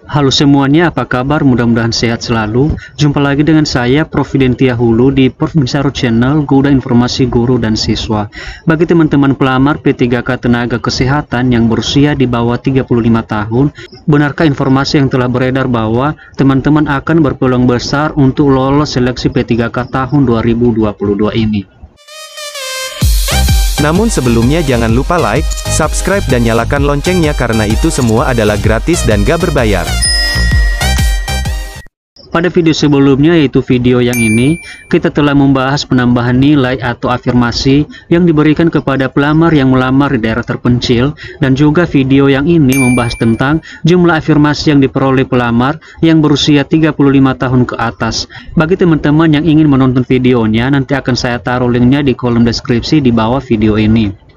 Halo semuanya, apa kabar? Mudah-mudahan sehat selalu. Jumpa lagi dengan saya, Prof. Fidentia Hulu di Prof. Binsaro Channel, guna informasi guru dan siswa. Bagi teman-teman pelamar P3K Tenaga Kesehatan yang berusia di bawah 35 tahun, benarkah informasi yang telah beredar bahwa teman-teman akan berpeluang besar untuk lolos seleksi P3K tahun 2022 ini? Namun sebelumnya jangan lupa like, subscribe dan nyalakan loncengnya karena itu semua adalah gratis dan gak berbayar. Pada video sebelumnya, yaitu video yang ini, kita telah membahas penambahan nilai atau afirmasi yang diberikan kepada pelamar yang melamar di daerah terpencil, dan juga video yang ini membahas tentang jumlah afirmasi yang diperoleh pelamar yang berusia 35 tahun ke atas. Bagi teman-teman yang ingin menonton videonya, nanti akan saya taruh linknya di kolom deskripsi di bawah video ini.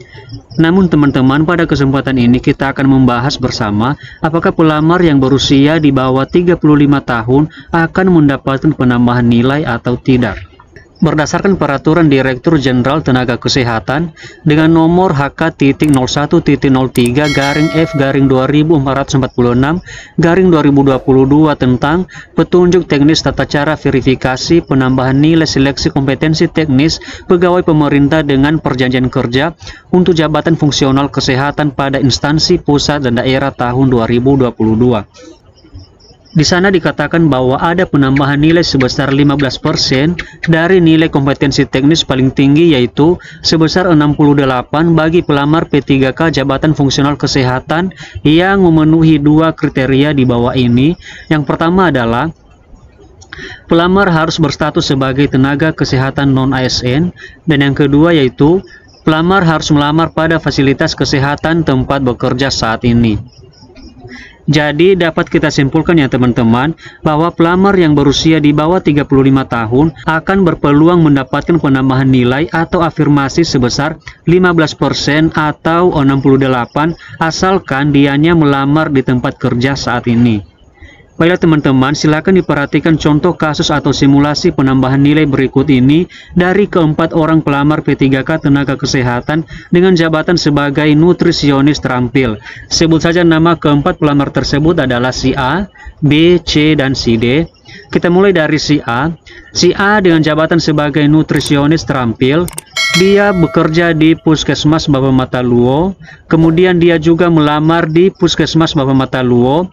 Namun teman-teman, pada kesempatan ini kita akan membahas bersama apakah pelamar yang berusia di bawah 35 tahun akan mendapatkan penambahan nilai atau tidak. Berdasarkan Peraturan Direktur Jenderal Tenaga Kesehatan dengan nomor HK.01.03-F-2446-2022 tentang petunjuk teknis tata cara verifikasi penambahan nilai seleksi kompetensi teknis pegawai pemerintah dengan perjanjian kerja untuk jabatan fungsional kesehatan pada instansi pusat dan daerah tahun 2022. Di sana dikatakan bahwa ada penambahan nilai sebesar 15% dari nilai kompetensi teknis paling tinggi, yaitu sebesar 68 bagi pelamar P3K jabatan fungsional kesehatan yang memenuhi dua kriteria di bawah ini. Yang pertama adalah pelamar harus berstatus sebagai tenaga kesehatan non-ASN, dan yang kedua yaitu pelamar harus melamar pada fasilitas kesehatan tempat bekerja saat ini. Jadi dapat kita simpulkan ya teman-teman, bahwa pelamar yang berusia di bawah 35 tahun akan berpeluang mendapatkan penambahan nilai atau afirmasi sebesar 15% atau 68 asalkan dianya melamar di tempat kerja saat ini. Baiklah teman-teman, silakan diperhatikan contoh kasus atau simulasi penambahan nilai berikut ini dari keempat orang pelamar P3K Tenaga Kesehatan dengan jabatan sebagai nutrisionis terampil. Sebut saja nama keempat pelamar tersebut adalah si A, B, C, dan si D. Kita mulai dari si A. Si A dengan jabatan sebagai nutrisionis terampil, dia bekerja di Puskesmas Bapak Mataluo, kemudian dia juga melamar di Puskesmas Bapak Mataluo.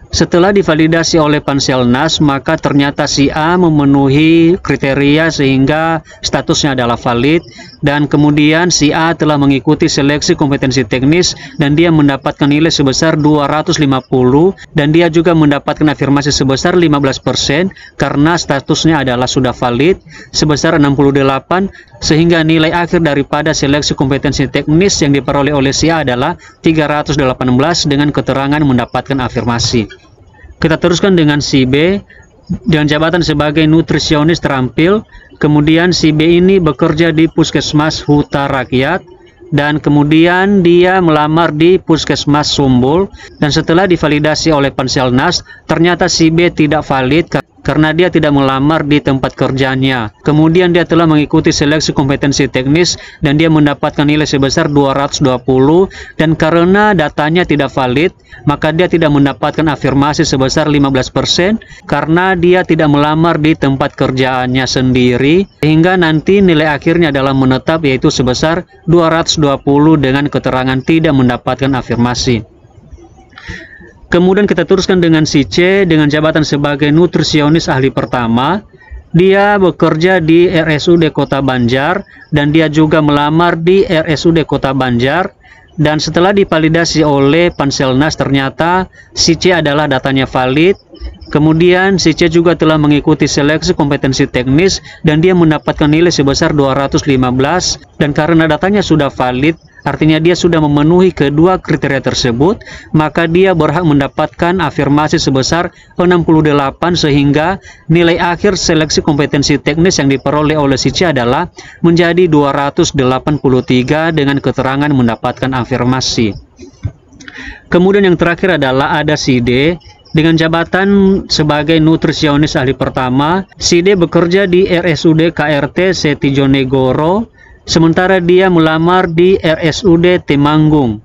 Setelah divalidasi oleh Panselnas, maka ternyata si A memenuhi kriteria sehingga statusnya adalah valid, dan kemudian si A telah mengikuti seleksi kompetensi teknis dan dia mendapatkan nilai sebesar 250, dan dia juga mendapatkan afirmasi sebesar 15% karena statusnya adalah sudah valid sebesar 68, sehingga nilai akhir daripada seleksi kompetensi teknis yang diperoleh oleh si A adalah 318 dengan keterangan mendapatkan afirmasi. Kita teruskan dengan si B dengan jabatan sebagai nutrisionis terampil. Kemudian si B ini bekerja di Puskesmas Huta Rakyat, dan kemudian dia melamar di Puskesmas Sumbul, dan setelah divalidasi oleh Panselnas ternyata si B tidak valid karena dia tidak melamar di tempat kerjanya. Kemudian dia telah mengikuti seleksi kompetensi teknis dan dia mendapatkan nilai sebesar 220, dan karena datanya tidak valid maka dia tidak mendapatkan afirmasi sebesar 15% karena dia tidak melamar di tempat kerjaannya sendiri, sehingga nanti nilai akhirnya adalah menetap, yaitu sebesar 220 dengan keterangan tidak mendapatkan afirmasi. Kemudian kita teruskan dengan si C dengan jabatan sebagai nutrisionis ahli pertama. Dia bekerja di RSUD Kota Banjar dan dia juga melamar di RSUD Kota Banjar, dan setelah divalidasi oleh Panselnas ternyata si C adalah datanya valid. Kemudian si C juga telah mengikuti seleksi kompetensi teknis dan dia mendapatkan nilai sebesar 215, dan karena datanya sudah valid, artinya dia sudah memenuhi kedua kriteria tersebut, maka dia berhak mendapatkan afirmasi sebesar 68, sehingga nilai akhir seleksi kompetensi teknis yang diperoleh oleh si C adalah menjadi 283 dengan keterangan mendapatkan afirmasi. Kemudian yang terakhir adalah ada si D dengan jabatan sebagai nutrisionis ahli pertama. Si D bekerja di RSUD KRT Setijonegoro, sementara dia melamar di RSUD Temanggung.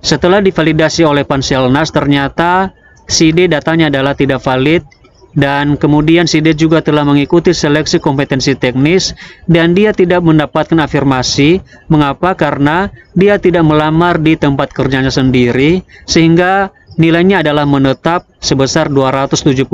Setelah divalidasi oleh Panselnas ternyata si D datanya adalah tidak valid, dan kemudian si D juga telah mengikuti seleksi kompetensi teknis dan dia tidak mendapatkan afirmasi. Mengapa? Karena dia tidak melamar di tempat kerjanya sendiri, sehingga nilainya adalah menetap sebesar 275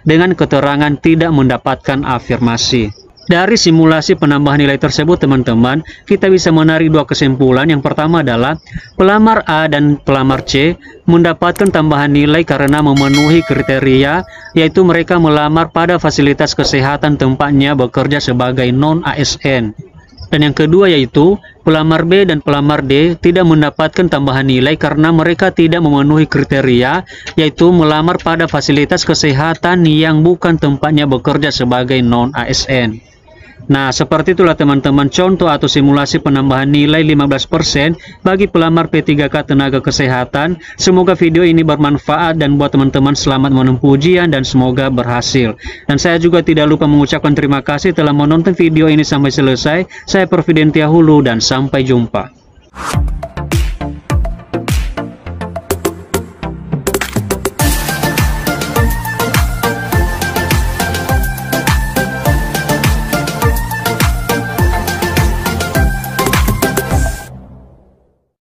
dengan keterangan tidak mendapatkan afirmasi. Dari simulasi penambahan nilai tersebut, teman-teman, kita bisa menarik dua kesimpulan. Yang pertama adalah pelamar A dan pelamar C mendapatkan tambahan nilai karena memenuhi kriteria, yaitu mereka melamar pada fasilitas kesehatan tempatnya bekerja sebagai non-ASN. Dan yang kedua yaitu pelamar B dan pelamar D tidak mendapatkan tambahan nilai karena mereka tidak memenuhi kriteria, yaitu melamar pada fasilitas kesehatan yang bukan tempatnya bekerja sebagai non-ASN. Nah, seperti itulah teman-teman contoh atau simulasi penambahan nilai 15% bagi pelamar P3K Tenaga Kesehatan. Semoga video ini bermanfaat dan buat teman-teman selamat menempuh ujian dan semoga berhasil. Dan saya juga tidak lupa mengucapkan terima kasih telah menonton video ini sampai selesai. Saya Prof. Dentia Hulu dan sampai jumpa.